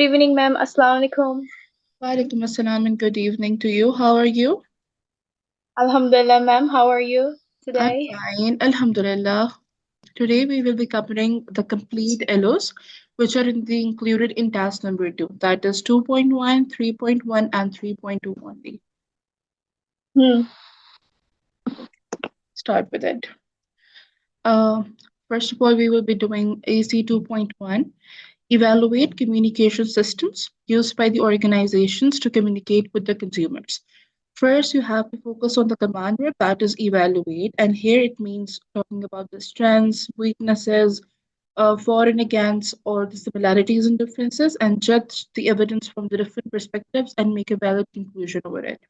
evening, ma'am. Assalamu alaikum. Walaikum assalam and good evening to you. How are you? Alhamdulillah, ma'am. How are you I'm today? fine, Alhamdulillah. Today we will be covering the complete LOs, which are included in task number 2. That is 2.1, 3.1, and 3.2 only. Hmm. Start with it. Uh, First of all, we will be doing AC 2.1. Evaluate communication systems used by the organizations to communicate with the consumers. First, you have to focus on the command word that is evaluate, and here it means talking about the strengths, weaknesses, for and against, or the similarities and differences, and judge the evidence from the different perspectives and make a valid conclusion over it.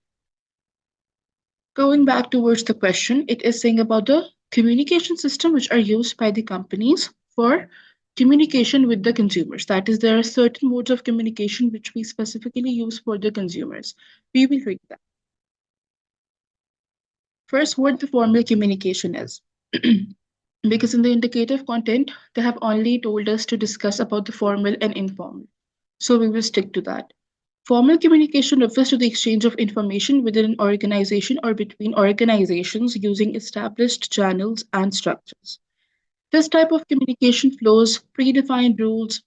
Going back towards the question, it is saying about the communication system which are used by the companies for communication with the consumers. That is, there are certain modes of communication which we specifically use for the consumers. We will read that. First, what the formal communication is. Because in the indicative content, they have only told us to discuss about the formal and informal. So we will stick to that. Formal communication refers to the exchange of information within an organization or between organizations using established channels and structures. This type of communication follows predefined rules,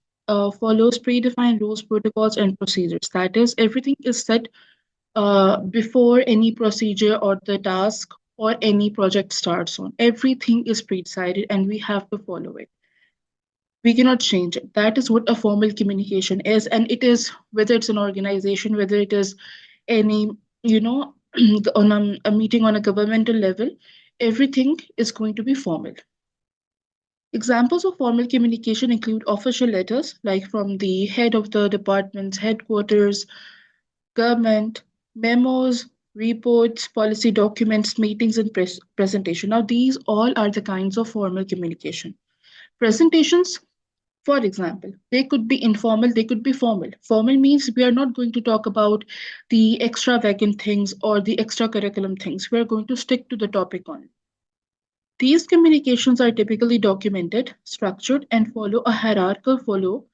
protocols, and procedures. That is, everything is set before any procedure or the task or any project starts on. Everything is pre-decided and we have to follow it. We cannot change it. That is what a formal communication is. And it is, whether it's an organization, whether it is any, you know, on a meeting on a governmental level, everything is going to be formal. Examples of formal communication include official letters, like from the head of the department's headquarters, government, memos, reports, policy documents, meetings, and presentation. Now, these all are the kinds of formal communication. Presentations, for example, they could be informal, they could be formal. Formal means we are not going to talk about the extravagant things or the extra curriculum things. We are going to stick to the topic on. These communications are typically documented, structured, and follow a hierarchical flow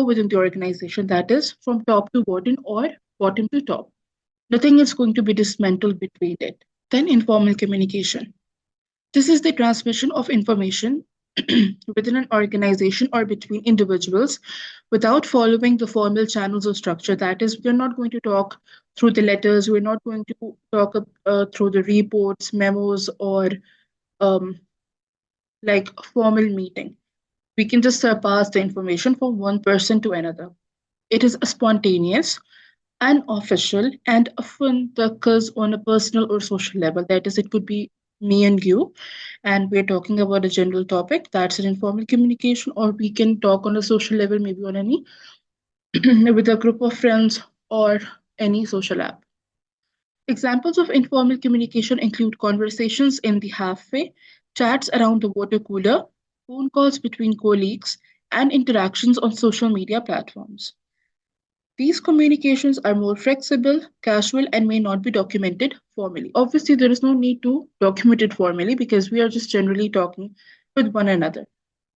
within the organization. That is, from top to bottom or bottom to top. Nothing is going to be dismantled between it. Then informal communication. This is the transmission of information within an organization or between individuals without following the formal channels or structure. That is, we're not going to talk through the letters, we're not going to talk through the reports, memos, or um, like formal meeting. We can just surpass the information from one person to another. It is spontaneous, unofficial, and often occurs on a personal or social level. That is, it could be me and you, and we're talking about a general topic. That's an informal communication, or we can talk on a social level, maybe on any with a group of friends or any social app. Examples of informal communication include conversations in the halfway, chats around the water cooler, phone calls between colleagues, and interactions on social media platforms. These communications are more flexible, casual, and may not be documented formally. Obviously, there is no need to document it formally because we are just generally talking with one another.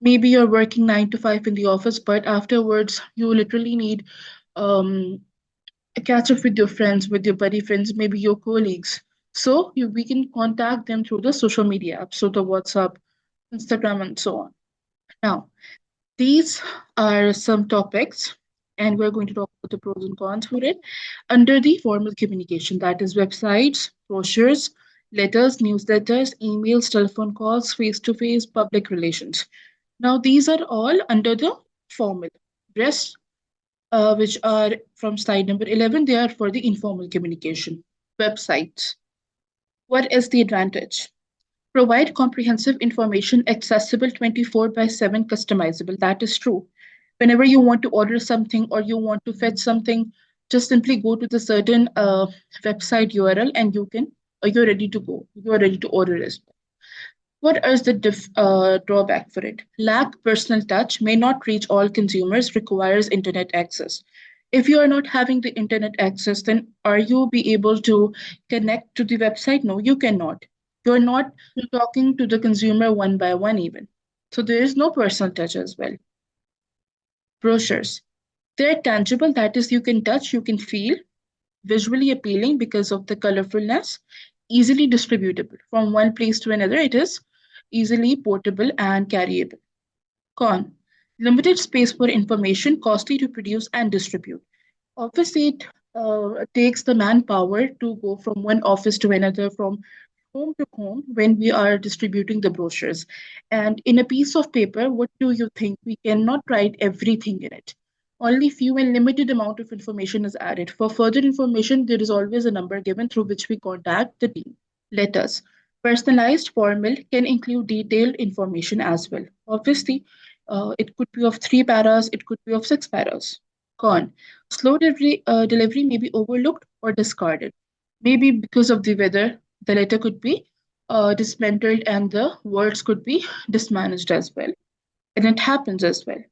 Maybe you're working 9 to 5 in the office, but afterwards, you literally need um, a catch up with your friends, with your buddy friends, maybe your colleagues. So we can contact them through the social media apps, so the WhatsApp, Instagram, and so on. Now, these are some topics, and we're going to talk about the pros and cons for it under the formal communication, that is, websites, brochures, letters, newsletters, emails, telephone calls, face to face, public relations. Now, these are all under the formal. Rest, which are from slide number 11, they are for the informal communication. Websites. What is the advantage? Provide comprehensive information accessible 24 by 7, customizable. That is true. Whenever you want to order something or you want to fetch something, just simply go to the certain website URL and you're ready to go. You're ready to order as well. What is the drawback for it? Lack personal touch, may not reach all consumers, requires internet access. If you are not having the internet access, then are you be able to connect to the website? No, you cannot. You're not talking to the consumer one by one even. So there is no personal touch as well. Brochures. They're tangible, that is, you can touch, you can feel, visually appealing because of the colorfulness, easily distributable. From one place to another, it is easily portable and carryable. Con. Limited space for information, costly to produce and distribute. Obviously, it takes the manpower to go from one office to another, from home to home when we are distributing the brochures. And in a piece of paper, what do you think? We cannot write everything in it. Only few and limited amount of information is added. For further information, there is always a number given through which we contact the team. Letters. Personalized, formal, can include detailed information as well. Obviously, it could be of 3 paras, it could be of 6 paras. Con. Slow delivery may be overlooked or discarded. Maybe because of the weather, the letter could be dismantled and the words could be dismanaged as well. And it happens as well.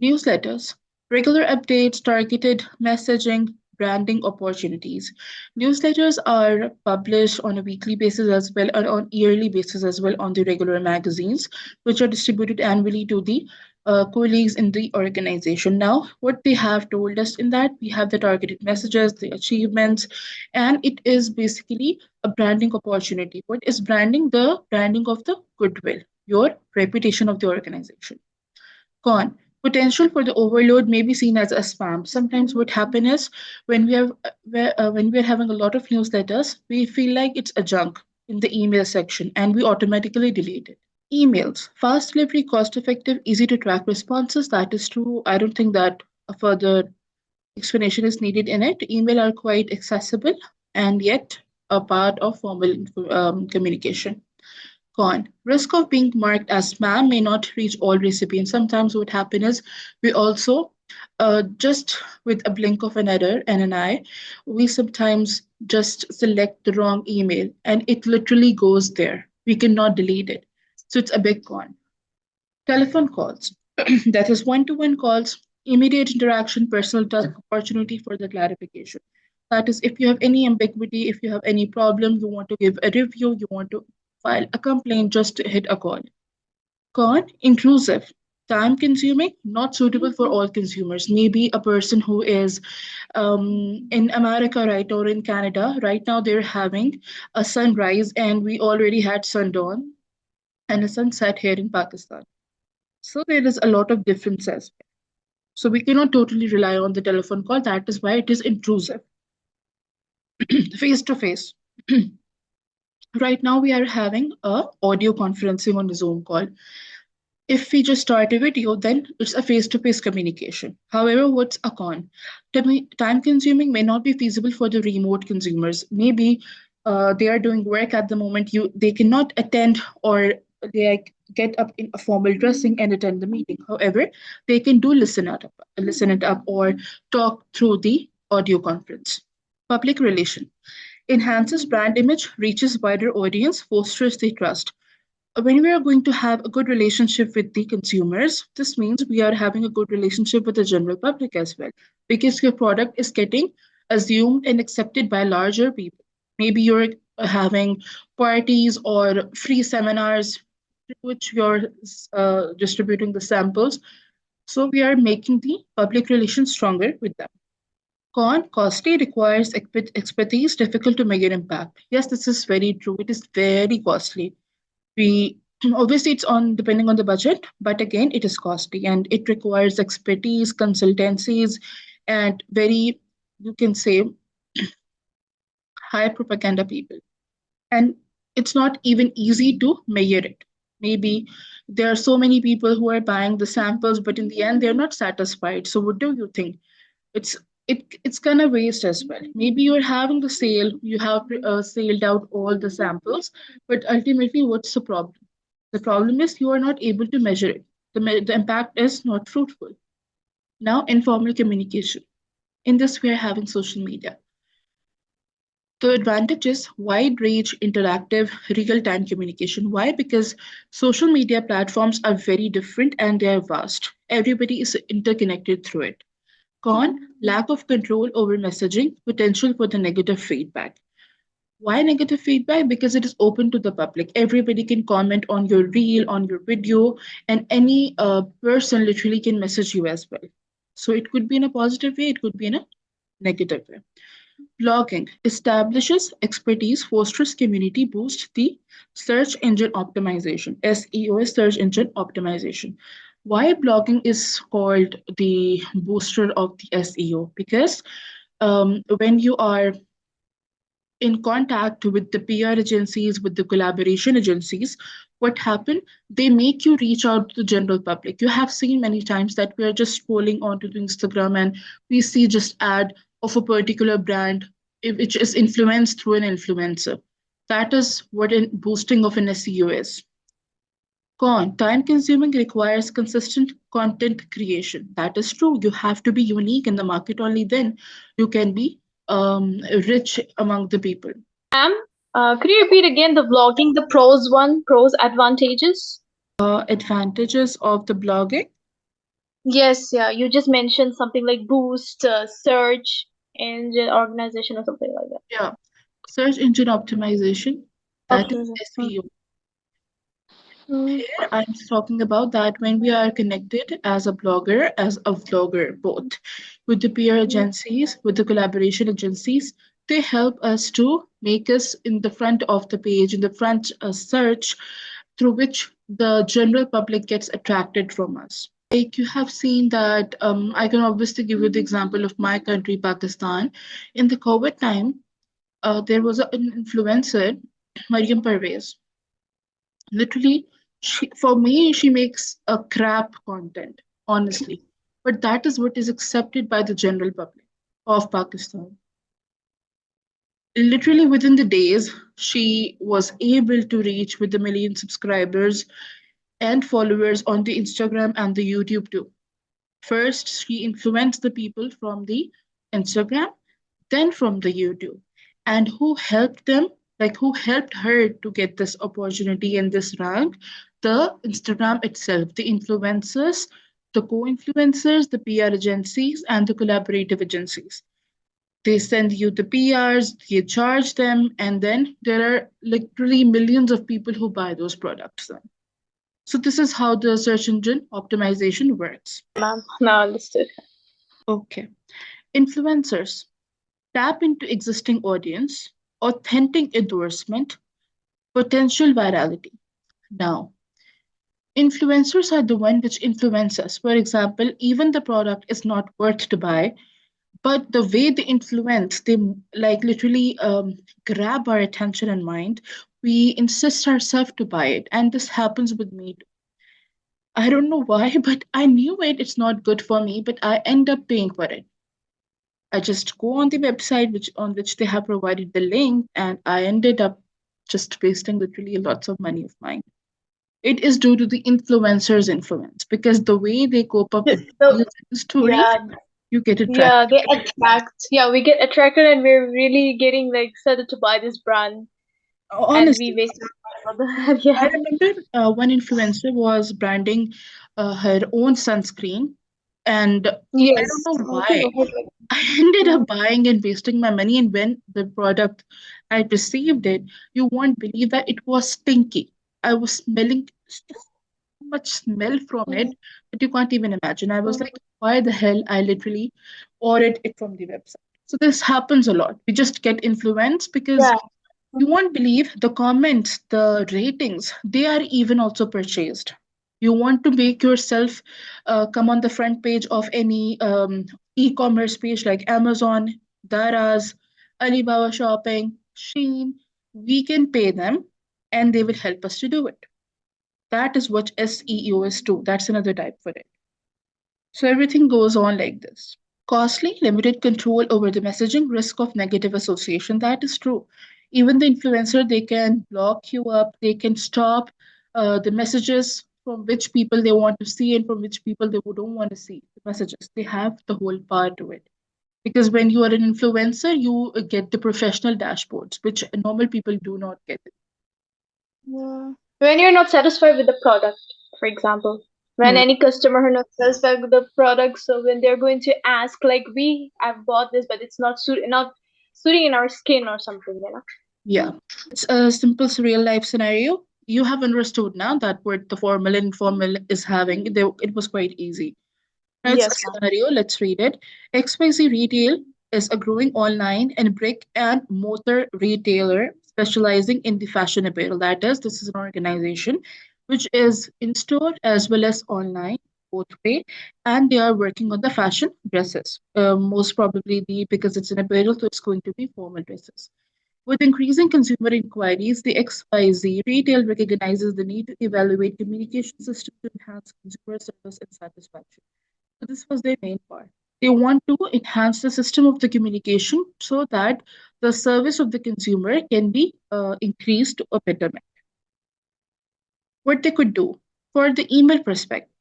Newsletters, regular updates, targeted messaging, branding opportunities. Newsletters are published on a weekly basis as well, or on yearly basis as well, on the regular magazines, which are distributed annually to the colleagues in the organization. Now, what they have told us in that, we have the targeted messages, the achievements, and it is basically a branding opportunity. What is branding? The branding of the goodwill, your reputation of the organization. Con. Potential for the overload may be seen as a spam. Sometimes what happens is when we have when we are having a lot of newsletters, we feel like it's a junk in the email section and we automatically delete it. Emails. Fast delivery, cost effective, easy to track responses. That is true. I don't think that a further explanation is needed in it. Email are quite accessible and yet a part of formal communication. Con. Risk of being marked as spam may not reach all recipients. Sometimes what happens is we also, just with a blink of an error and an eye, we sometimes just select the wrong email and it literally goes there. We cannot delete it. So it's a big con. Telephone calls. That is one-to-one calls, immediate interaction, personal touch, opportunity for the clarification. That is, if you have any ambiguity, if you have any problem, you want to give a review, you want to file a complaint, just hit a call. Con, intrusive, time consuming, not suitable for all consumers. Maybe a person who is in America, right, or in Canada, right now they're having a sunrise and we already had sundown and a sunset here in Pakistan. So there is a lot of differences. So we cannot totally rely on the telephone call. That is why it is intrusive. Face to face. Right now we are having a audio conferencing on a Zoom call. If we just start a video, then it's a face-to-face communication. However, what's a con? Time consuming may not be feasible for the remote consumers. Maybe they are doing work at the moment. They cannot attend or they get up in a formal dressing and attend the meeting. However, they can do listen it up, or talk through the audio conference. Public relation enhances brand image, reaches wider audience, fosters the trust. When we are going to have a good relationship with the consumers, this means we are having a good relationship with the general public as well, because your product is getting assumed and accepted by larger people. Maybe you're having parties or free seminars through which you're distributing the samples. So we are making the public relations stronger with them. Con, costly, requires expertise, difficult to measure impact. Yes, this is very true. It is very costly. We obviously it's on depending on the budget, but again it is costly and it requires expertise, consultancies, and very, you can say, high propaganda people. And it's not even easy to measure it. Maybe there are so many people who are buying the samples, but in the end they're not satisfied. So what do you think? It's it's kind of waste as well. Maybe you're having the sale, you have sailed out all the samples, but ultimately, what's the problem? The problem is you are not able to measure it. The impact is not fruitful. Now, informal communication. In this, we are having social media. The advantage is wide range, interactive, real time communication. Why? Because social media platforms are very different and they are vast. Everybody is interconnected through it. Con, lack of control over messaging, potential for the negative feedback. Why negative feedback? Because it is open to the public. Everybody can comment on your reel, on your video, and any person literally can message you as well. So it could be in a positive way, it could be in a negative way. Blogging establishes expertise, fosters community, boosts the search engine optimization. SEO is search engine optimization. Why blogging is called the booster of the SEO? Because when you are in contact with the PR agencies, with the collaboration agencies, what happened? They make you reach out to the general public. You have seen many times that we are just scrolling onto the Instagram and we see just ad of a particular brand which is influenced through an influencer. That is what boosting of an SEO is. Con, time consuming requires consistent content creation. That is true. You have to be unique in the market, only then you can be rich among the people. Ma'am, could you repeat again the vlogging, the pros one, pros advantages? Advantages of the blogging. Yes, yeah, you just mentioned something like boost, search engine organization or something like that. Yeah, search engine optimization. That is Optimism. SEO. Mm. Here I'm talking about that when we are connected as a blogger, as a vlogger, both with the peer agencies, with the collaboration agencies, they help us to make us in the front of the page, in the front search, through which the general public gets attracted from us. Like you have seen that, I can obviously give you the example of my country, Pakistan. In the COVID time, there was an influencer, Mariam Parvez. Literally, for me, she makes a crap content, honestly. But that is what is accepted by the general public of Pakistan. Literally within the days, she was able to reach with the million subscribers and followers on the Instagram and the YouTube too. First, she influenced the people from the Instagram, then from the YouTube. And who helped them? Like, who helped her to get this opportunity and this rank? The Instagram itself, the influencers, the co influencers, the PR agencies, and the collaborative agencies. They send you the PRs, you charge them, and then there are literally millions of people who buy those products. Then. So, this is how the search engine optimization works. Yeah, ma'am. Now understood. Okay. Influencers tap into existing audience, authentic endorsement, potential virality. Now, influencers are the one which influence us. For example, even the product is not worth to buy, but the way they influence, they like literally grab our attention and mind. We insist ourselves to buy it, and this happens with me too. I don't know why, but I knew it. It's not good for me, but I end up paying for it. I just go on the website which on which they have provided the link, and I ended up just wasting literally lots of money of mine. It is due to the influencers' influence because the way they cope up with the So, reels and the stories, yeah, you get yeah, attracted they to it. attract. Yeah, we get attracted and we're really getting like excited to buy this brand and we Honestly, waste our time on that. I Yeah. remember one influencer was branding her own sunscreen, and I don't Yes. know I think why. I heard like I ended mm, up buying and wasting my money, and when the product I received it, you won't believe that it was stinky. I was smelling so much smell from it mm, that you can't even imagine. I was mm. like, why the hell I literally ordered it from the website. So this happens a lot. We just get influenced because Yeah. you won't believe the comments, the ratings, they are even also purchased. You want to make yourself come on the front page of any e-commerce page like Amazon, Daraz, Alibaba Shopping, Shein. We can pay them and they will help us to do it. That is what SEO is too. That's another type for it. So everything goes on like this. Costly, limited control over the messaging, risk of negative association. That is true. Even the influencer, they can block you up, they can stop the messages from which people they want to see and from which people they don't want to see the messages. They have the whole power to it. Because when you are an influencer, you get the professional dashboards, which normal people do not get. Yeah. When you're not satisfied with the product, for example, when Hmm. any customer who not satisfied with the product, so when they're going to ask, like, we have bought this, but it's not suiting in our skin or something, you know. Yeah. It's a simple real life scenario. You have understood now that what the formal and informal is having. It was quite easy. Here's a Yes, ma'am. scenario. Let's read it. XYZ Retail is a growing online and brick and mortar retailer specializing in the fashion apparel. That is, this is an organization which is in store as well as online, both way, and they are working on the fashion dresses. Most probably the because it's an apparel, so it's going to be formal dresses. With increasing consumer inquiries, the XYZ retail recognizes the need to evaluate communication systems to enhance consumer service and satisfaction. So this was their main part. They want to enhance the system of the communication so that the service of the consumer can be increased to a betterment. What they could do for the email perspective.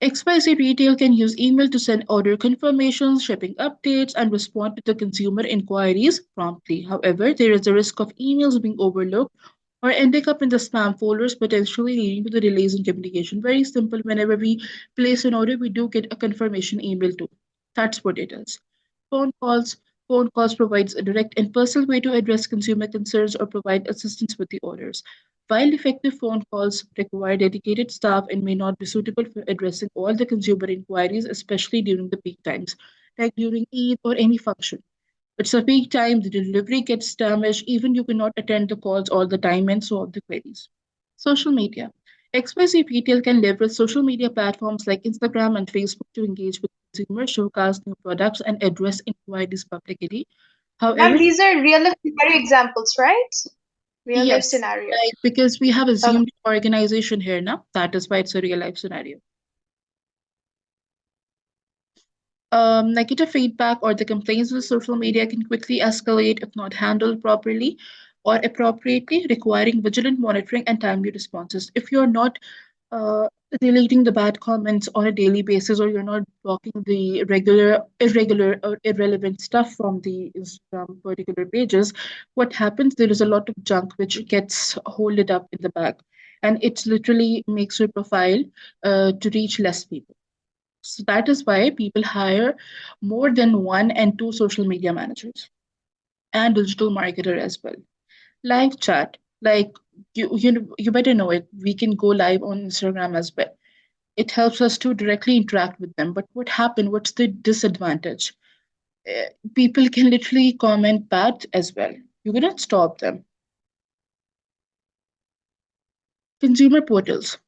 XYZ Retail can use email to send order confirmations, shipping updates, and respond to the consumer inquiries promptly. However, there is a risk of emails being overlooked or ending up in the spam folders, potentially leading to the delays in communication. Very simple. Whenever we place an order, we do get a confirmation email too. That's what it is. Phone calls. Phone calls provides a direct and personal way to address consumer concerns or provide assistance with the orders. While effective phone calls require dedicated staff and may not be suitable for addressing all the consumer inquiries, especially during the peak times, like during Eid or any function. It's a peak time, the delivery gets damaged, even you cannot attend the calls all the time and solve the queries. Social media. XYZ Retail can leverage social media platforms like Instagram and Facebook to engage with consumers, showcase new products, and address inquiries publicly. Ma'am, However, these are real life scenario examples, right? Real life yes, scenarios. like because we have Okay. assumed organization here now, that is why it's a real life scenario. Negative feedback or the complaints with social media can quickly escalate if not handled properly or appropriately, requiring vigilant monitoring and timely responses. If you're not uh, deleting the bad comments on a daily basis, or you're not blocking the irregular, or irrelevant stuff from the Instagram particular pages, what happens? There is a lot of junk which gets holded up in the back, and it literally makes your profile to reach less people. So that is why people hire more than one and two social media managers and digital marketer as well. Live chat, like you better know it. We can go live on Instagram as well. It helps us to directly interact with them. But what happened? What's the disadvantage? People can literally comment bad as well. You cannot stop them. Consumer portals.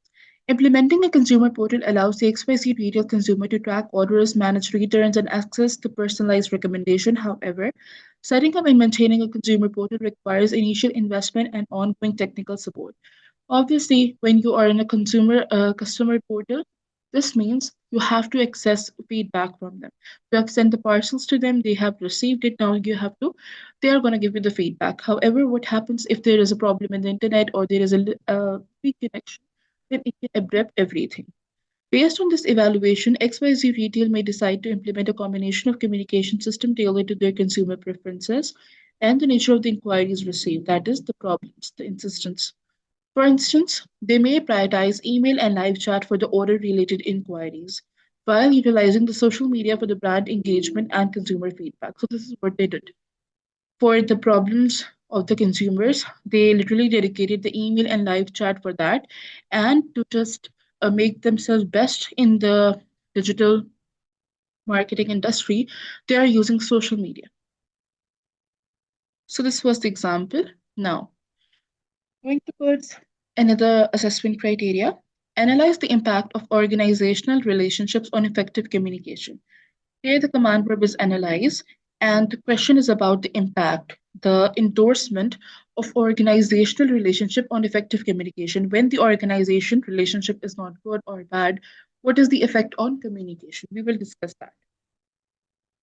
Implementing a consumer portal allows the XYZ retail consumer to track orders, manage returns, and access the personalized recommendation. However, setting up and maintaining a consumer portal requires initial investment and ongoing technical support. Obviously, when you are in a customer portal, this means you have to access feedback from them. You have sent the parcels to them, they have received it. Now you have to, they are going to give you the feedback. However, what happens if there is a problem in the internet or there is a weak connection? Then it can abrupt everything. Based on this evaluation, XYZ Retail may decide to implement a combination of communication system tailored to their consumer preferences and the nature of the inquiries received, that is, the problems, the insistence. For instance, they may prioritize email and live chat for the order related inquiries, while utilizing the social media for the brand engagement and consumer feedback. So, this is what they did. For the problems of the consumers, they literally dedicated the email and live chat for that, and to just make themselves best in the digital marketing industry, they are using social media. So, this was the example. Now, going towards another assessment criteria, analyze the impact of organizational relationships on effective communication. Here, the command verb is analyze, and the question is about the impact, the endorsement of organizational relationship on effective communication. When the organization relationship is not good or bad, what is the effect on communication? We will discuss that.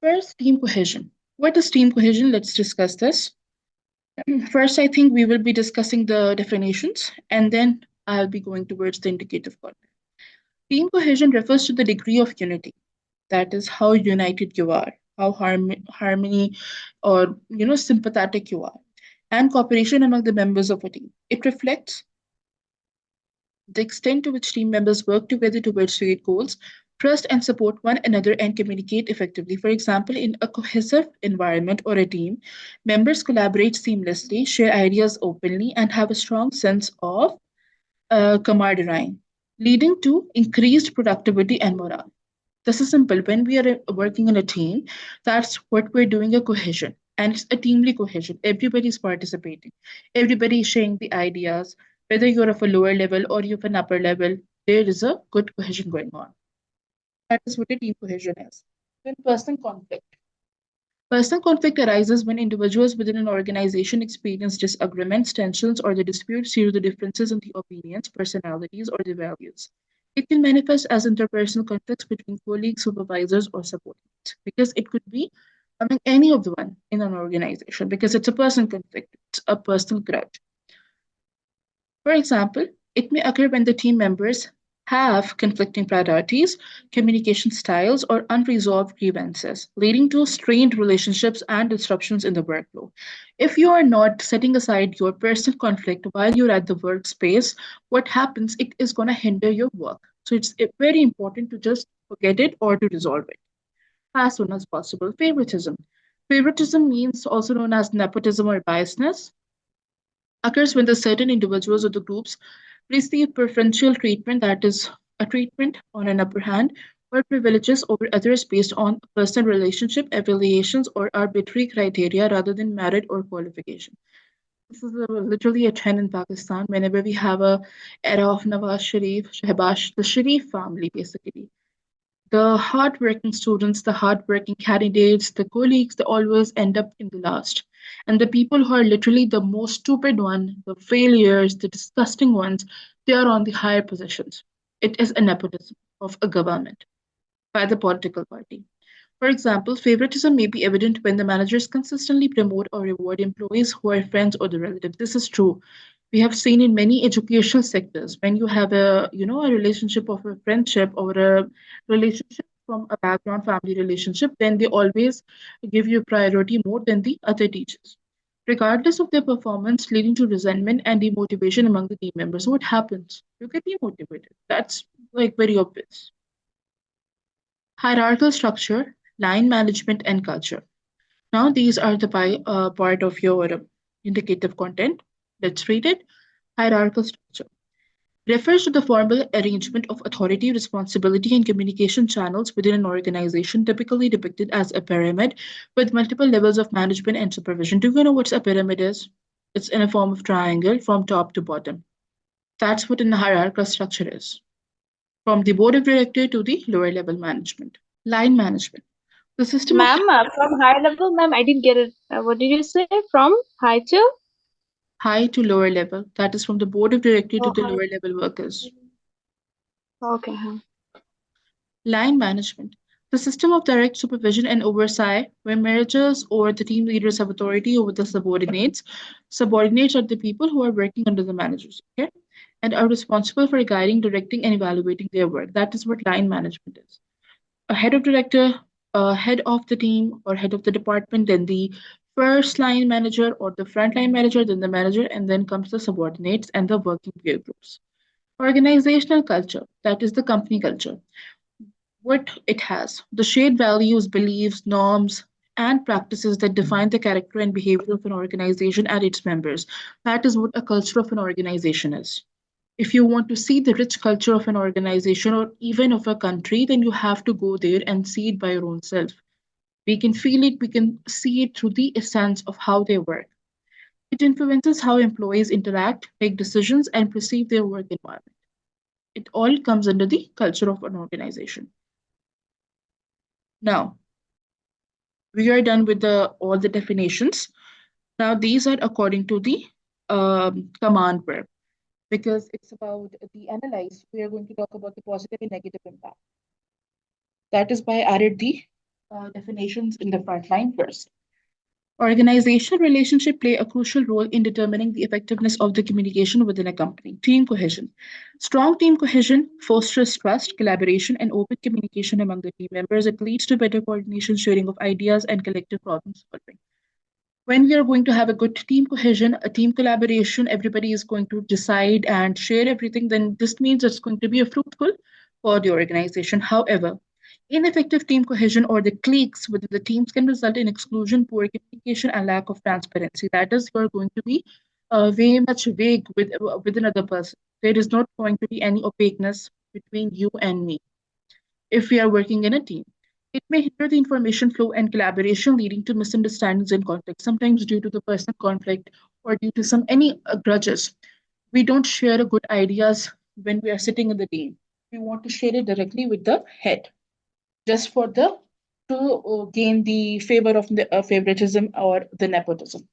First, team cohesion. What is team cohesion? Let's discuss this. First, I think we will be discussing the definitions, and then I'll be going towards the indicative content. Team cohesion refers to the degree of unity. That is how united you are, how harmony or sympathetic you are, and cooperation among the members of a team. It reflects the extent to which team members work together towards shared goals, trust and support one another, and communicate effectively. For example, in a cohesive environment or a team, members collaborate seamlessly, share ideas openly, and have a strong sense of camaraderie, leading to increased productivity and morale. This is simple. When we are working in a team, that's what we're doing a cohesion. And it's a teamly cohesion. Everybody's participating. Everybody is sharing the ideas. Whether you're of a lower level or you're of an upper level, there is a good cohesion going on. That is what a team cohesion is. Then personal conflict. Personal conflict arises when individuals within an organization experience disagreements, tensions, or the disputes due to the differences in the opinions, personalities, or the values. It can manifest as interpersonal conflicts between colleagues, supervisors, or subordinates, because it could be among any of the one in an organization, because it's a personal conflict, it's a personal grudge. For example, it may occur when the team members have conflicting priorities, communication styles, or unresolved grievances, leading to strained relationships and disruptions in the workflow. If you are not setting aside your personal conflict while you're at the workspace, what happens? It is going to hinder your work. So it's very important to just forget it or to resolve it as soon as possible. Favoritism. Favoritism means also known as nepotism or biasness occurs when the certain individuals or the groups receive preferential treatment, that is, a treatment on an upper hand, or privileges over others based on personal relationship, affiliations, or arbitrary criteria rather than merit or qualification. This is literally a trend in Pakistan whenever we have a era of Nawaz Sharif, Shehbaz, the Sharif family basically. The hardworking students, the hardworking candidates, the colleagues, they always end up in the last. And the people who are literally the most stupid one, the failures, the disgusting ones, they are on the higher positions. It is a nepotism of a government by the political party. For example, favoritism may be evident when the managers consistently promote or reward employees who are friends or the relatives. This is true. We have seen in many educational sectors when you have a relationship of a friendship or a relationship from a background family relationship, then they always give you priority more than the other teachers, regardless of their performance, leading to resentment and demotivation among the team members. So what happens? You get demotivated. That's like very obvious. Hierarchical structure, line management, and culture. Now, these are the part of your indicative content. Let's read it. Hierarchical structure refers to the formal arrangement of authority, responsibility, and communication channels within an organization, typically depicted as a pyramid with multiple levels of management and supervision. Do you know what a pyramid is? It's in a form of triangle from top to bottom. That's what a hierarchical structure is, from the board of director to the lower level management. Line management. The system of Ma'am, from high level, ma'am, I didn't get it. What did you say? From high to? high to lower level, that is from the board of director to Oh, the high. lower level workers. Okay. Huh. Line management. The system of direct supervision and oversight where managers or the team leaders have authority over the subordinates. Subordinates are the people who are working under the managers, okay? And are responsible for guiding, directing, and evaluating their work. That is what line management is. A head of director, a head of the team or head of the department, then the first line manager or the front line manager, then the manager, and then comes the subordinates and the working peer groups. Organizational culture, that is the company culture. What it has, the shared values, beliefs, norms, and practices that define the character and behavior of an organization and its members. That is what a culture of an organization is. If you want to see the rich culture of an organization or even of a country, then you have to go there and see it by your own self. We can feel it, we can see it through the essence of how they work. It influences how employees interact, make decisions, and perceive their work environment. It all comes under the culture of an organization. Now, we are done with all the definitions. Now, these are according to the command verb because it's about the analyze. We are going to talk about the positive and negative impact. That is why I added the definitions in the front line first. Organizational relationships play a crucial role in determining the effectiveness of the communication within a company. Team cohesion. Strong team cohesion fosters trust, collaboration, and open communication among the team members. It leads to better coordination, sharing of ideas, and collective problem solving. When we are going to have a good team cohesion, a team collaboration, everybody is going to decide and share everything, then this means it's going to be a fruitful for the organization. However, ineffective team cohesion or the cliques within the teams can result in exclusion, poor communication, and lack of transparency. That is, you're going to be very much vague with another person. There is not going to be any opaqueness between you and me. if we are working in a team. It may hinder the information flow and collaboration, leading to misunderstandings and conflicts, sometimes due to the personal conflict or due to some any grudges. We don't share good ideas when we are sitting in the team. We want to share it directly with the head, just for the to gain the favor of the favoritism or the nepotism.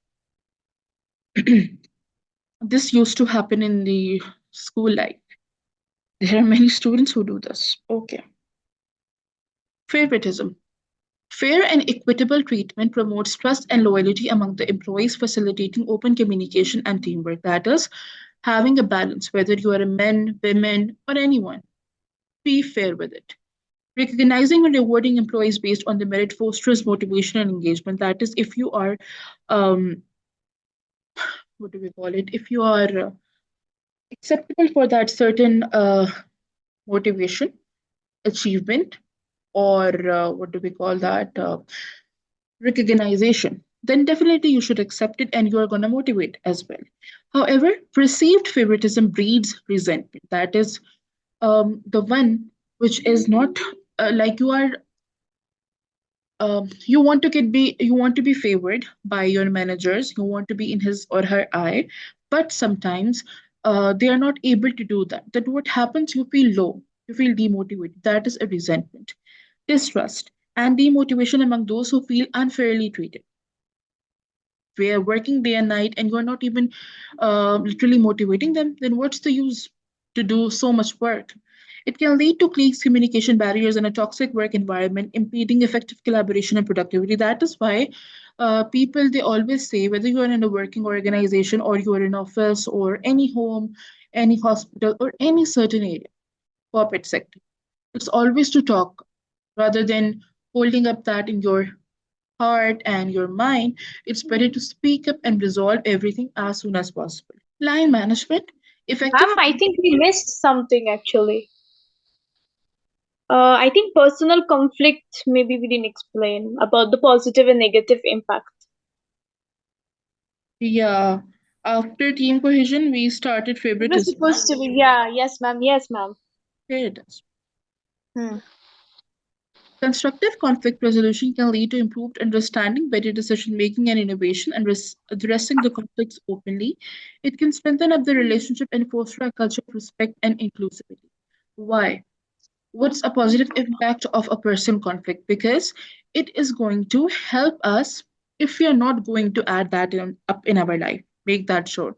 This used to happen in the school life. There are many students who do this. Okay. Favoritism. Fair and equitable treatment promotes trust and loyalty among the employees, facilitating open communication and teamwork. That is, having a balance, whether you are a man, women, or anyone. Be fair with it. Recognizing and rewarding employees based on the merit fosters motivation and engagement. That is, if you are, um, what do we call it? If you are acceptable for that certain motivation, achievement, or what do we call that? Recognition, then definitely you should accept it and you are going to motivate as well. However, perceived favoritism breeds resentment. That is the one which is not like you are you want to be favored by your managers, you want to be in his or her eye, but sometimes they are not able to do that. That what happens, you feel low, you feel demotivated. That is a resentment, distrust, and demotivation among those who feel unfairly treated. We are working day and night and you're not even literally motivating them, then what's the use to do so much work? It can lead to clear communication barriers and a toxic work environment, impeding effective collaboration and productivity. That is why people they always say, whether you are in a working organization or you are in office or any home, any hospital or any certain area, corporate sector, it's always to talk rather than holding up that in your heart and your mind. It's better to speak up and resolve everything as soon as possible. Line management, effective. Ma'am, I think we missed something actually. I think personal conflict, maybe we didn't explain about the positive and negative impact. Yeah, after team cohesion, we started It was favoritism. supposed to be, yeah, yes, ma'am, yes, ma'am. Here it is. Hmm. Constructive conflict resolution can lead to improved understanding, better decision making, and innovation, and addressing the conflicts openly. It can strengthen up the relationship and foster a culture of respect and inclusivity. Why? What's a positive impact of a person conflict? Because it is going to help us if we are not going to add that up in our life, make that sure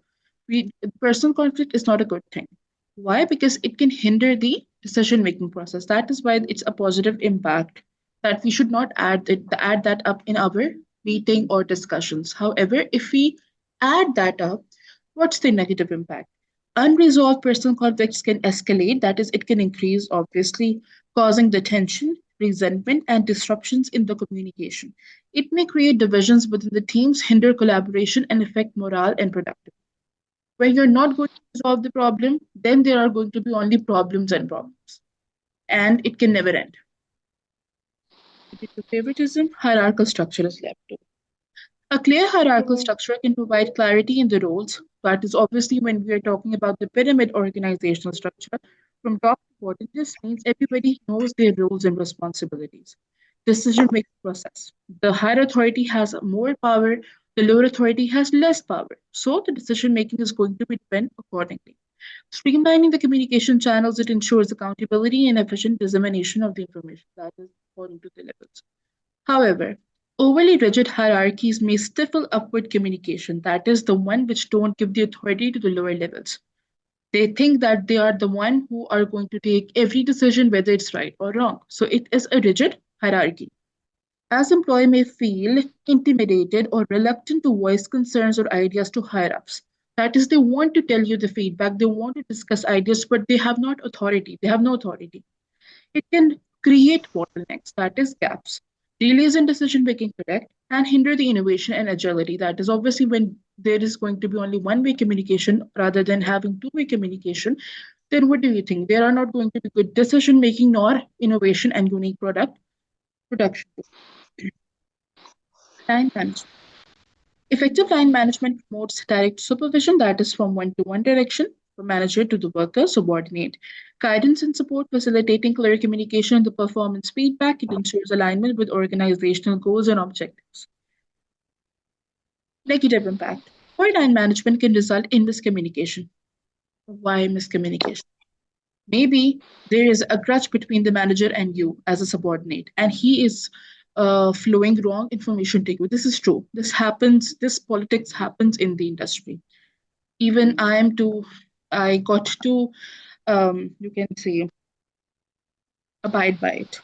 personal conflict is not a good thing. Why? Because it can hinder the decision making process. That is why it's a positive impact, that we should not add that up in our meeting or discussions. However, if we add that up, what's the negative impact? Unresolved personal conflicts can escalate, that is, it can increase, obviously, causing the tension, resentment, and disruptions in the communication. It may create divisions within the teams, hinder collaboration, and affect morale and productivity. When you're not going to resolve the problem, then there are going to be only problems and problems, and it can never end. Due to favoritism, hierarchical structure is left. A clear hierarchical Hmm. structure can provide clarity in the roles. That is obviously when we are talking about the pyramid organizational structure from top to bottom. This means everybody knows their roles and responsibilities. Decision making process. The higher authority has more power, the lower authority has less power. So the decision making is going to be depend accordingly. Streamlining the communication channels, it ensures accountability and efficient dissemination of the information. That is according to the levels. However, overly rigid hierarchies may stifle upward communication, that is, the one which don't give the authority to the lower levels. They think that they are the one who are going to take every decision, whether it's right or wrong. So it is a rigid hierarchy. As employee may feel intimidated or reluctant to voice concerns or ideas to higher ups. That is, they want to tell you the feedback, they want to discuss ideas, but they have not authority. They have no authority. It can create bottlenecks, that is, gaps, delays in decision making, correct, and hinder the innovation and agility. That is obviously when there is going to be only one way communication rather than having two-way communication. Then what do you think? There are not going to be good decision making nor innovation and unique product production. Time management. Effective line management promotes direct supervision, that is from one to one direction, from manager to the worker subordinate. Guidance and support, facilitating clear communication and the performance feedback. It ensures alignment with organizational goals and objectives. Negative impact. Poor line management can result in miscommunication. Why miscommunication? Maybe there is a grudge between the manager and you as a subordinate, and he is flowing wrong information to you. This is true. This happens. This politics happens in the industry. Even I got to, you can say, abide by it.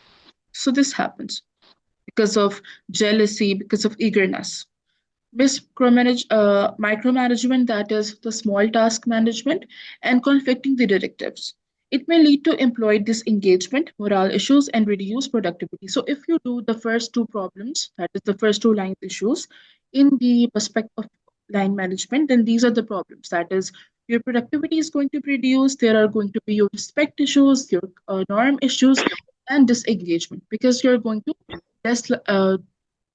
So this happens because of jealousy, because of eagerness. Micromanagement, that is the small task management, and conflicting the directives. It may lead to employee disengagement, morale issues, and reduced productivity. So, if you do the first two problems, that is the first two line issues, in the perspective of line management, then these are the problems. That is, your productivity is going to be reduced, there are going to be your respect issues, your norm issues, and disengagement because you're going to less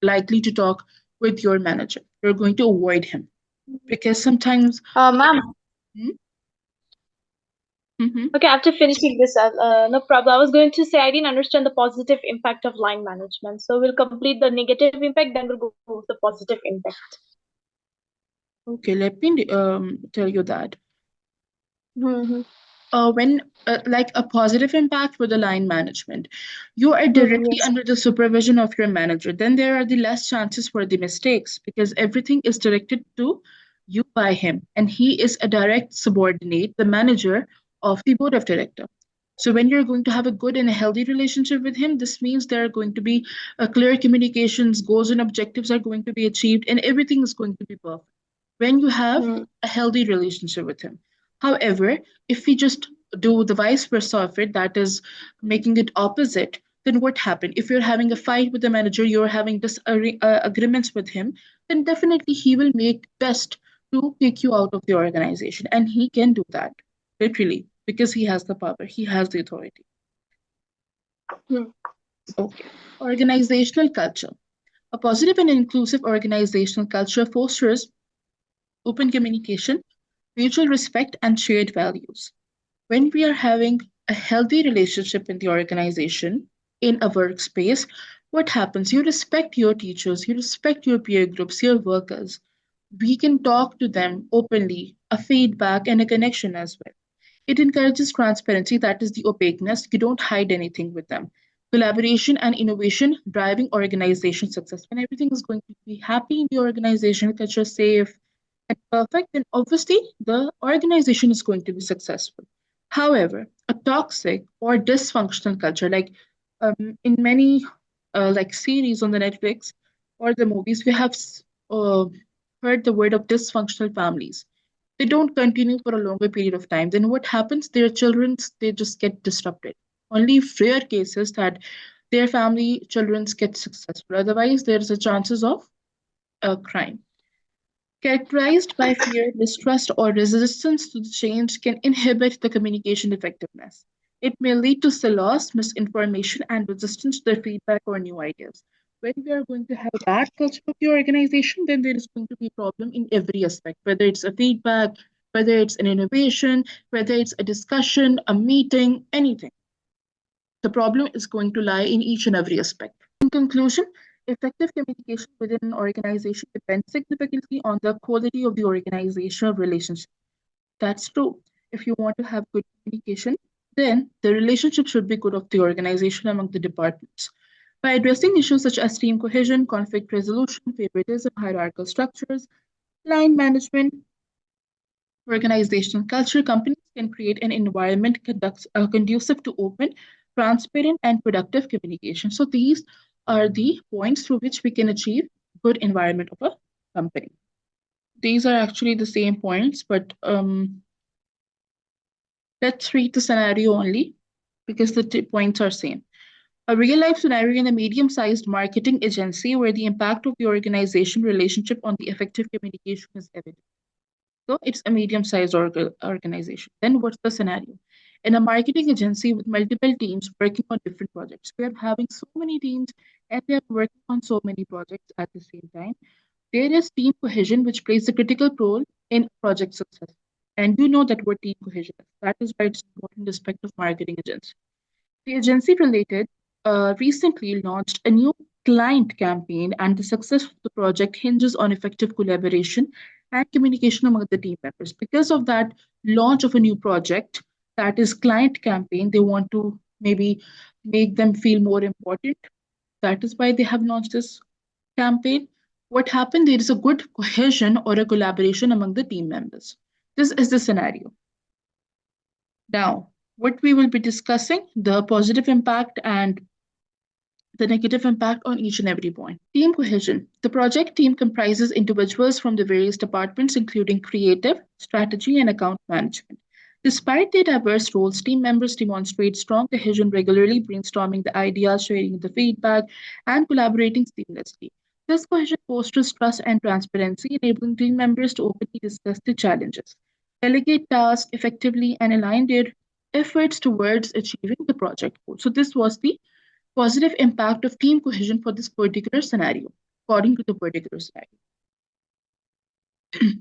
likely to talk with your manager. You're going to avoid him because sometimes. Ma'am, Hmm? Mhm. Okay, after finishing this, no problem. I was going to say I didn't understand the positive impact of line management. So we'll complete the negative impact, then we'll go with the positive impact. Okay, let me tell you that. Mm-hmm. When like a positive impact for the line management, you are directly Yes. under the supervision of your manager, then there are the less chances for the mistakes because everything is directed to you by him, and he is a direct subordinate, the manager of the board of director. So when you're going to have a good and a healthy relationship with him, this means there are going to be clear communications, goals and objectives are going to be achieved, and everything is going to be perfect when you have Mm. a healthy relationship with him. However, if we just do the vice versa of it, that is making it opposite, then what happened? If you're having a fight with the manager, you're having disagreements with him, then definitely he will make best to kick you out of the organization. And he can do that, literally, because he has the power, he has the authority. Mm. Okay. Organizational culture. A positive and inclusive organizational culture fosters open communication, mutual respect, and shared values. When we are having a healthy relationship in the organization, in a workspace, what happens? You respect your teachers, you respect your peer groups, your workers. We can talk to them openly, a feedback and a connection as well. It encourages transparency, that is the opaqueness. You don't hide anything with them. Collaboration and innovation driving organization success. When everything is going to be happy in the organization, culture safe and perfect, then obviously the organization is going to be successful. However, a toxic or dysfunctional culture, like in many like series on the Netflix or the movies, we have heard the word of dysfunctional families. They don't continue for a longer period of time. Then what happens? Their children they just get disrupted. Only rare cases that their family children get successful. Otherwise, there's a chances of a crime. Characterized by fear, mistrust, or resistance to the change can inhibit the communication effectiveness. It may lead to loss, misinformation, and resistance to the feedback or new ideas. When we are going to have a bad culture of the organization, then there is going to be a problem in every aspect, whether it's a feedback, whether it's an innovation, whether it's a discussion, a meeting, anything. The problem is going to lie in each and every aspect. In conclusion, effective communication within an organization depends significantly on the quality of the organizational relationship. That's true. If you want to have good communication, then the relationship should be good of the organization among the departments. By addressing issues such as team cohesion, conflict resolution, favoritism, hierarchical structures, line management, organizational culture, companies can create an environment conducive to open, transparent, and productive communication. So these are the points through which we can achieve good environment of a company. These are actually the same points, but let's read the scenario only because the points are same. A real life scenario in a medium sized marketing agency where the impact of the organization relationship on the effective communication is evident. So it's a medium-sized organization. Then what's the scenario? In a marketing agency with multiple teams working on different projects, we are having so many teams and they are working on so many projects at the same time. There is team cohesion, which plays a critical role in project success. And you know that what team cohesion is. That is why it's important aspect of marketing agency. The agency related recently launched a new client campaign, and the success of the project hinges on effective collaboration and communication among the team members. Because of that launch of a new project, that is client campaign, they want to maybe make them feel more important. That is why they have launched this campaign. What happened? There is a good cohesion or a collaboration among the team members. This is the scenario. Now, what we will be discussing the positive impact and the negative impact on each and every point. Team cohesion. The project team comprises individuals from the various departments, including creative, strategy, and account management. Despite their diverse roles, team members demonstrate strong cohesion, regularly brainstorming the ideas, sharing the feedback, and collaborating seamlessly. This cohesion fosters trust and transparency, enabling team members to openly discuss the challenges, delegate tasks effectively, and align their efforts towards achieving the project goal. So, this was the positive impact of team cohesion for this particular scenario, according to the particular scenario.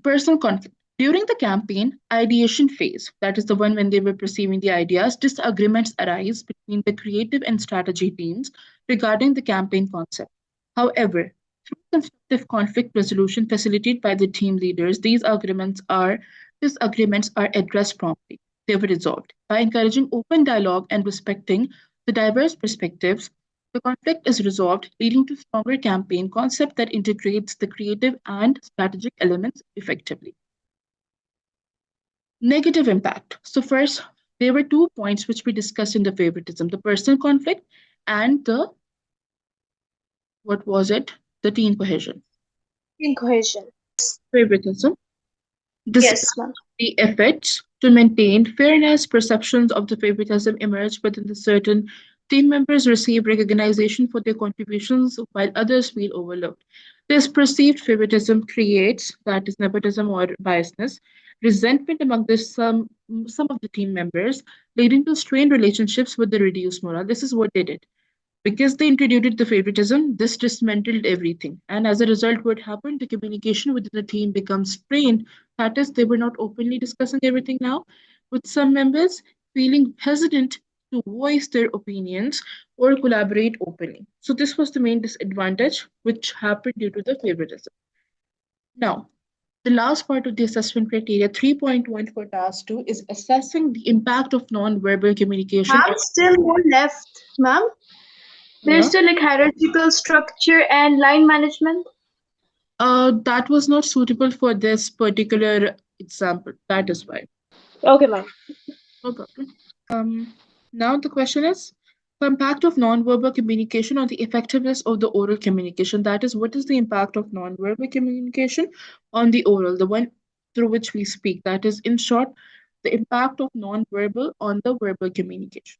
Personal conflict. During the campaign ideation phase, that is the one when they were perceiving the ideas, disagreements arise between the creative and strategy teams regarding the campaign concept. However, through constructive conflict resolution facilitated by the team leaders, disagreements are addressed promptly. They were resolved. By encouraging open dialogue and respecting the diverse perspectives, the conflict is resolved, leading to stronger campaign concept that integrates the creative and strategic elements effectively. Negative impact. So first, there were 2 points which we discussed in the favoritism: the personal conflict and the what was it? The team cohesion. In cohesion. Favoritism. Despite Yes, ma'am. the efforts to maintain fairness, perceptions of the favoritism emerge within the certain team members receive recognition for their contributions while others feel overlooked. This perceived favoritism creates, that is nepotism or biasness, resentment among some of the team members, leading to strained relationships with the reduced morale. This is what they did. Because they introduced the favoritism, this dismantled everything. And as a result, what happened? The communication within the team becomes strained. That is, they were not openly discussing everything now, with some members feeling hesitant to voice their opinions or collaborate openly. So, this was the main disadvantage which happened due to the favoritism. Now, the last part of the assessment criteria 3.1 for task 2 is assessing the impact of non-verbal communication. Ma'am, still more left. Ma'am, there's Yeah. still like hierarchical structure and line management. That was not suitable for this particular example. That is why. Okay, ma'am. No problem. Now the question is the impact of nonverbal communication on the effectiveness of the oral communication. That is, what is the impact of nonverbal communication on the oral, the one through which we speak? That is, in short, the impact of nonverbal on the verbal communication.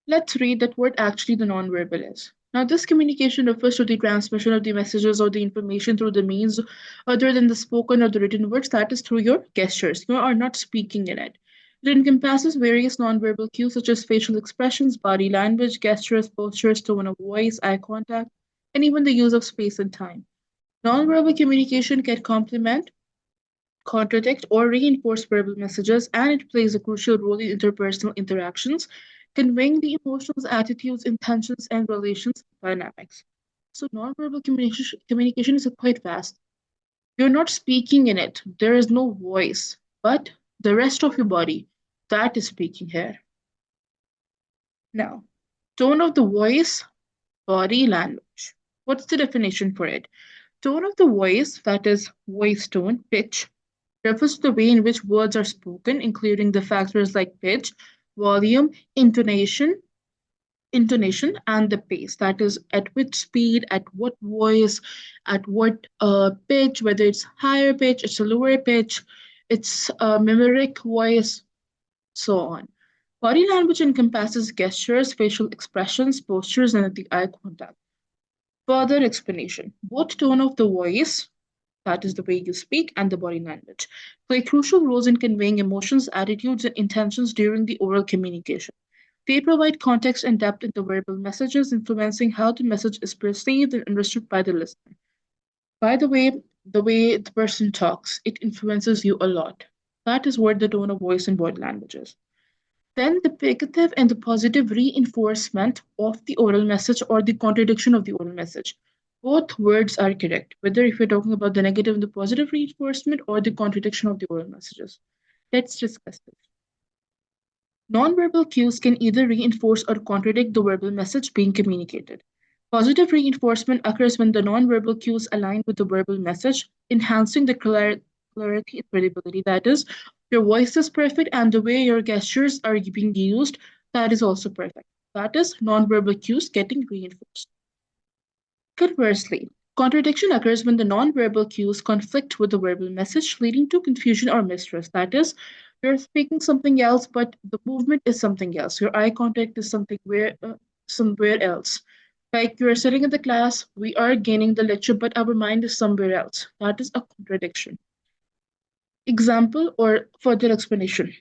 Let's read that what actually the nonverbal is. Now, this communication refers to the transmission of the messages or the information through the means other than the spoken or the written words, that is through your gestures. You are not speaking in it. It encompasses various nonverbal cues such as facial expressions, body language, gestures, postures, tone of voice, eye contact, and even the use of space and time. Nonverbal communication can complement, contradict, or reinforce verbal messages, and it plays a crucial role in interpersonal interactions, conveying the emotions, attitudes, intentions, and relations dynamics. So, nonverbal communication is quite vast. You're not speaking in it, there is no voice, but the rest of your body that is speaking here. Now, tone of the voice, body language. What's the definition for it? Tone of the voice, that is voice tone, pitch, refers to the way in which words are spoken, including the factors like pitch, volume, intonation, and the pace. That is, at which speed, at what voice, at what pitch, whether it's higher pitch, it's a lower pitch, it's a mimeric voice, so on. Body language encompasses gestures, facial expressions, postures, and the eye contact. Further explanation. Both tone of the voice, that is the way you speak, and the body language, play crucial roles in conveying emotions, attitudes, and intentions during the oral communication. They provide context and depth in the verbal messages, influencing how the message is perceived and understood by the listener. By the way, the way the person talks, it influences you a lot. That is what the tone of voice and body language is. Then the negative and the positive reinforcement of the oral message or the contradiction of the oral message. Both words are correct, whether if you're talking about the negative and the positive reinforcement or the contradiction of the oral messages. Let's discuss this. Nonverbal cues can either reinforce or contradict the verbal message being communicated. Positive reinforcement occurs when the nonverbal cues align with the verbal message, enhancing the clarity and credibility. That is, your voice is perfect and the way your gestures are being used, that is also perfect. That is nonverbal cues getting reinforced. Conversely, contradiction occurs when the nonverbal cues conflict with the verbal message, leading to confusion or mistrust. That is, you're speaking something else, but the movement is something else. Your eye contact is somewhere else. Like you're sitting in the class, we are gaining the lecture, but our mind is somewhere else. That is a contradiction. Example or further explanation.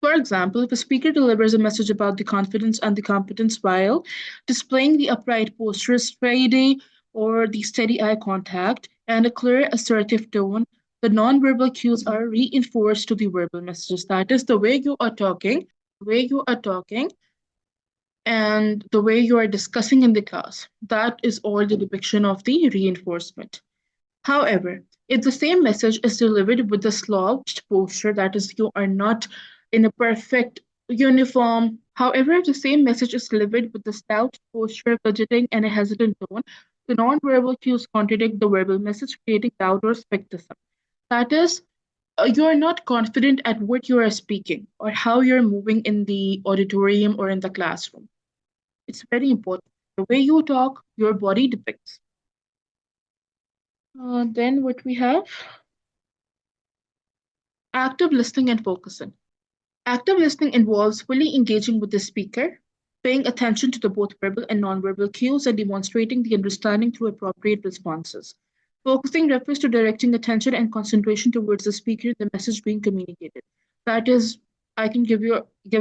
For example, if a speaker delivers a message about the confidence and the competence while displaying the upright posture, steady or the steady eye contact, and a clear assertive tone, the nonverbal cues are reinforced to the verbal messages. That is the way you are talking, and the way you are discussing in the class. That is all the depiction of the reinforcement. However, if the same message is delivered with a slouched posture, that is, you are not in a perfect uniform. However, if the same message is delivered with a slouched posture, fidgeting, and a hesitant tone, the nonverbal cues contradict the verbal message, creating doubt or skepticism. That is, you are not confident at what you are speaking or how you're moving in the auditorium or in the classroom. It's very important. The way you talk, your body depicts. Then what we have active listening and focusing. Active listening involves fully engaging with the speaker, paying attention to the both verbal and nonverbal cues, and demonstrating the understanding through appropriate responses. Focusing refers to directing attention and concentration towards the speaker and the message being communicated. That is, I can give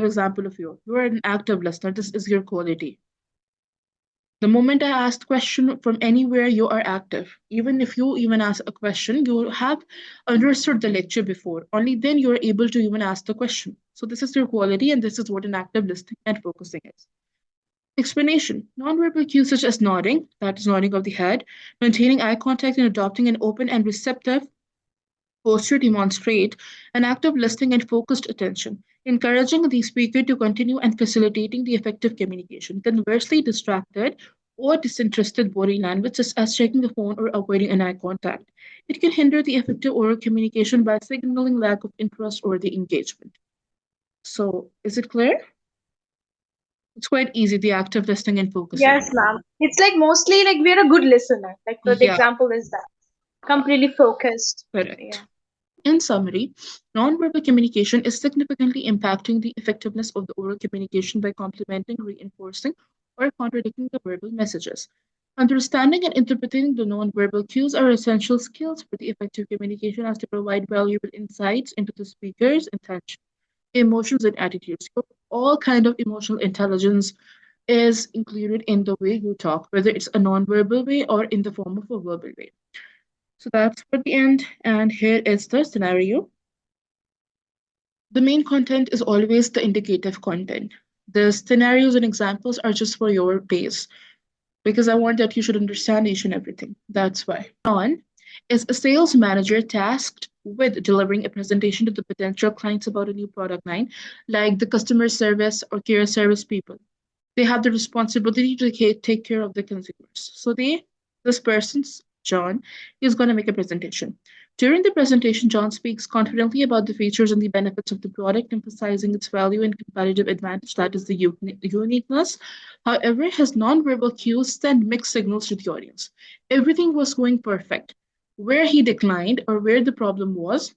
example of you. You are an active listener. This is your quality. The moment I asked question from anywhere, you are active. Even if you even ask a question, you have understood the lecture before. Only then you are able to even ask the question. So this is your quality, and this is what an active listening and focusing is. Explanation. Nonverbal cues such as nodding, that is nodding of the head, maintaining eye contact and adopting an open and receptive posture demonstrate an active listening and focused attention, encouraging the speaker to continue and facilitating the effective communication. Conversely, distracted or disinterested body language, such as checking the phone or avoiding an eye contact, it can hinder the effective oral communication by signaling lack of interest or the engagement. So, is it clear? It's quite easy, the active listening and focusing. Yes, ma'am. It's like mostly like we're a good listener. Like for the Yeah, example is that completely focused. correct. Yeah. In summary, nonverbal communication is significantly impacting the effectiveness of the oral communication by complementing, reinforcing, or contradicting the verbal messages. Understanding and interpreting the nonverbal cues are essential skills for the effective communication as they provide valuable insights into the speaker's intention, emotions, and attitudes. So all kind of emotional intelligence is included in the way you talk, whether it's a nonverbal way or in the form of a verbal way. So that's for the end, and here is the scenario. The main content is always the indicative content. The scenarios and examples are just for your base because I want that you should understand each and everything. That's why. On is a sales manager tasked with delivering a presentation to the potential clients about a new product line, like the customer service or care service people. They have the responsibility to take care of the consumers. So this person's John is going to make a presentation. During the presentation, John speaks confidently about the features and the benefits of the product, emphasizing its value and competitive advantage, that is the uniqueness. However, his nonverbal cues send mixed signals to the audience. Everything was going perfect. Where he declined or where the problem was,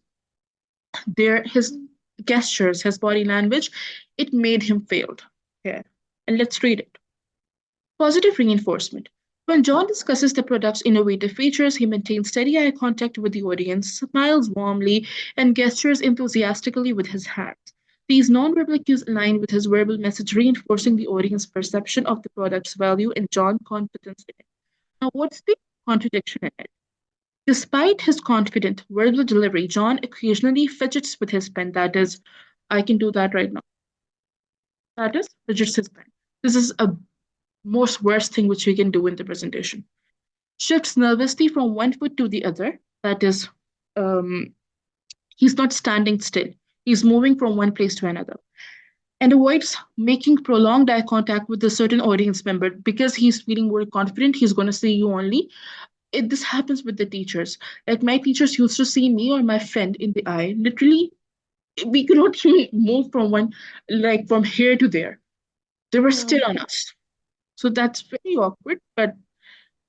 there his gestures, his body language, it made him failed. Okay. And let's read it. Positive reinforcement. When John discusses the product's innovative features, he maintains steady eye contact with the audience, smiles warmly, and gestures enthusiastically with his hands. These nonverbal cues align with his verbal message, reinforcing the audience's perception of the product's value and John's confidence in it. Now, what's the contradiction in it? Despite his confident verbal delivery, John occasionally fidgets with his pen. That is, I can do that right now. That is, fidgets his pen. This is a most worst thing which we can do in the presentation. Shifts nervously from one foot to the other. That is, um, he's not standing still. He's moving from one place to another. And avoids making prolonged eye contact with a certain audience member because he's feeling more confident. He's going to see you only. This happens with the teachers. Like my teachers used to see me or my friend in the eye. Literally, we could not even move from one, like from here to there. They were still Hmm. on us. So that's very awkward, but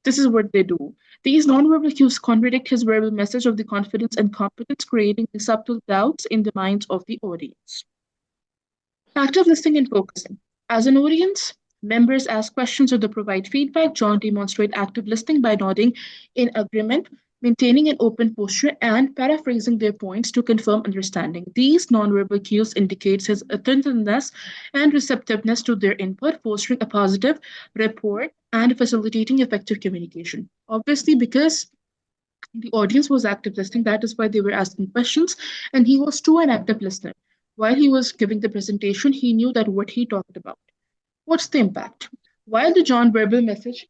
this is what they do. These nonverbal cues contradict his verbal message of the confidence and competence, creating the subtle doubts in the minds of the audience. Active listening and focusing. As an audience, members ask questions or they provide feedback. John demonstrates active listening by nodding in agreement, maintaining an open posture, and paraphrasing their points to confirm understanding. These nonverbal cues indicates his attentiveness and receptiveness to their input, fostering a positive rapport and facilitating effective communication. Obviously, because the audience was active listening. That is why they were asking questions, and he was too an active listener. While he was giving the presentation, he knew that what he talked about. What's the impact? While the John verbal message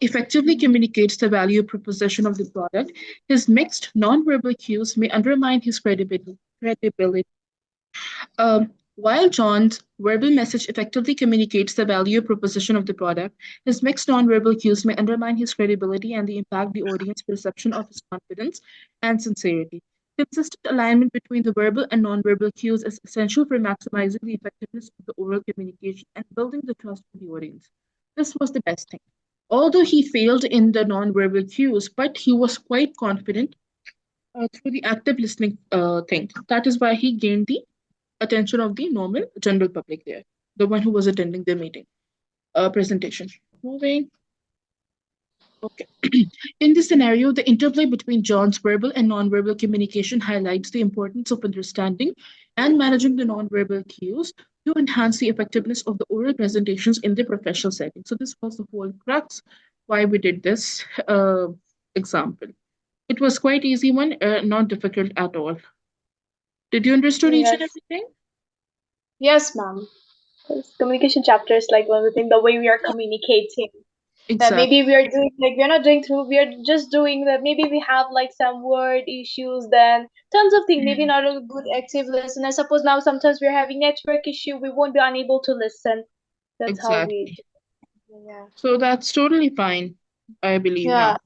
effectively communicates the value proposition of the product, his mixed nonverbal cues may undermine his credibility. While John's verbal message effectively communicates the value proposition of the product, his mixed nonverbal cues may undermine his credibility and impact the audience perception of his confidence and sincerity. Consistent alignment between the verbal and nonverbal cues is essential for maximizing the effectiveness of the oral communication and building the trust of the audience. This was the best thing. Although he failed in the nonverbal cues, but he was quite confident through the active listening thing. That is why he gained the attention of the normal general public there, the one who was attending the meeting presentation. Moving. Okay. In this scenario, the interplay between John's verbal and nonverbal communication highlights the importance of understanding and managing the nonverbal cues to enhance the effectiveness of the oral presentations in the professional setting. So this was the whole crux why we did this example. It was quite easy one, not difficult at all. Did you understood each and Yes. everything? Yes, ma'am. This communication chapter is like one of the things, the way we are Yeah, communicating. That exactly. maybe we are doing like we're not doing through, we are just doing that. Maybe we have like some word issues, then tons of things. Maybe not a good active listener. Suppose now sometimes we're having network issue, we won't be unable to listen. That's how we. Exactly. Yeah. So that's totally fine, I believe Yeah. now.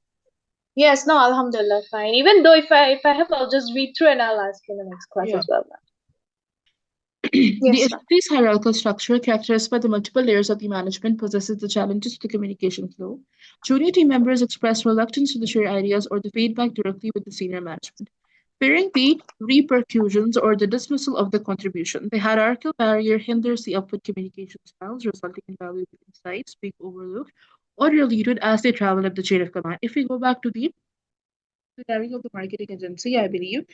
Yes. No. Alhamdulillah. Fine. Even though if I have, I'll just read through and I'll ask you in the next class Yeah. as well. The Yes, ma'am. agency's hierarchical structure, characterized by the multiple layers of the management, possesses the challenges to the communication flow. Junior team members express reluctance to share ideas or the feedback directly with the senior management, fearing the repercussions or the dismissal of the contribution. The hierarchical barrier hinders the upward communication styles, resulting in valuable insights being overlooked or diluted as they travel up the chain of command. If we go back to the scenario of the marketing agency, I believe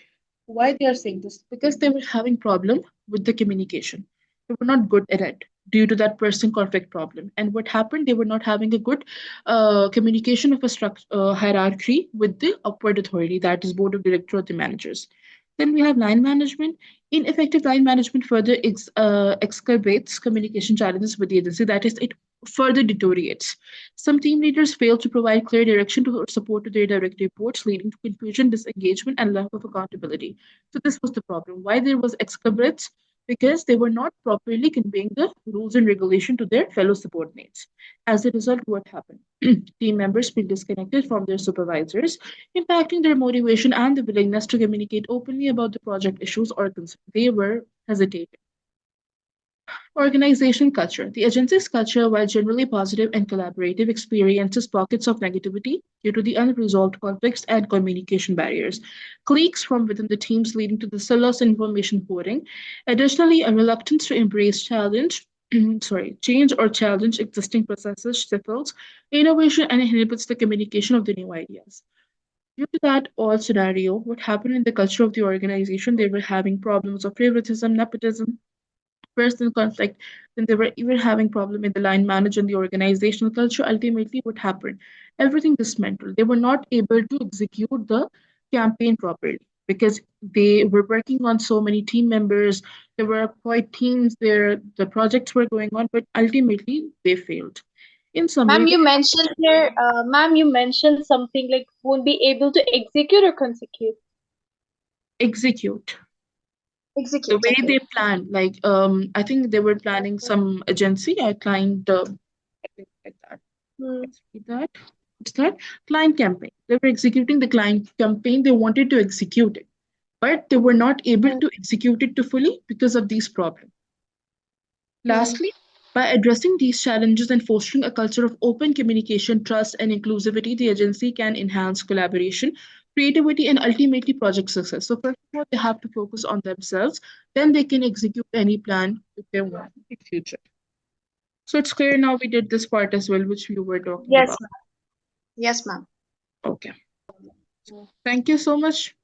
why they are saying this because they were having problem with the communication. They were not good at it due to that person conflict problem. And what happened, they were not having a good communication of a hierarchy with the upward authority, that is board of director or the managers. Then we have line management. Ineffective line management further exacerbates communication challenges with the agency. That is, it further deteriorates. Some team leaders fail to provide clear direction to or support to their direct reports, leading to confusion, disengagement, and lack of accountability. So this was the problem. Why there was excombrates? Because they were not properly conveying the rules and regulation to their fellow subordinates. As a result, what happened? Team members feel disconnected from their supervisors, impacting their motivation and the willingness to communicate openly about the project issues or concerns. They were hesitating. Organization culture. The agency's culture, while generally positive and collaborative, experiences pockets of negativity due to the unresolved conflicts and communication barriers. Cliques from within the teams leading to the silos information hoarding. Additionally, a reluctance to embrace change or challenge existing processes stifles innovation and inhibits the communication of the new ideas. Due to that all scenario, what happened in the culture of the organization, they were having problems of favoritism, nepotism, personal conflict, then they were even having problem in the line manager and the organizational culture. Ultimately, what happened? Everything dismantled. They were not able to execute the campaign properly because they were working on so many team members. There were quite teams there. The projects were going on, but ultimately they failed. In summary, Ma'am, they you mentioned here, ma'am, you mentioned something like won't be able to execute or consecute. execute the Execute, way they okay. plan. Like I think they were planning some agency. I client, I think like that. Hmm. Let's read that. What's that? Client campaign. They were executing the client campaign. They wanted to execute it, but they were not able Hmm. to execute it to fully because of these problems. Hmm. Lastly, by addressing these challenges and fostering a culture of open communication, trust, and inclusivity, the agency can enhance collaboration, creativity, and ultimately project success. So, first of all, they have to focus on themselves, then they can execute any plan if they want in future. So, it's clear now we did this part as well, which we were talking Yes, about. ma'am. Yes, ma'am. Okay. Thank you so much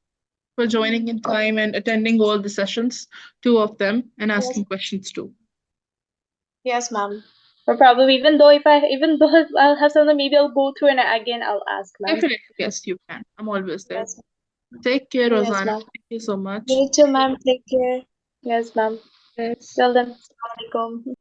for joining in time and attending all the sessions, two of them, and Yes, asking questions too. yes, ma'am. Or probably even though if I'll have something, maybe I'll go through and again I'll ask, ma'am. Definitely, yes, you can. I'm always there. Yes, Take care, yes, Rosanna. ma'am. Thank you so much. Me too, ma'am. Take care. Yes, ma'am. Yes. Well then, Assalamualaikum.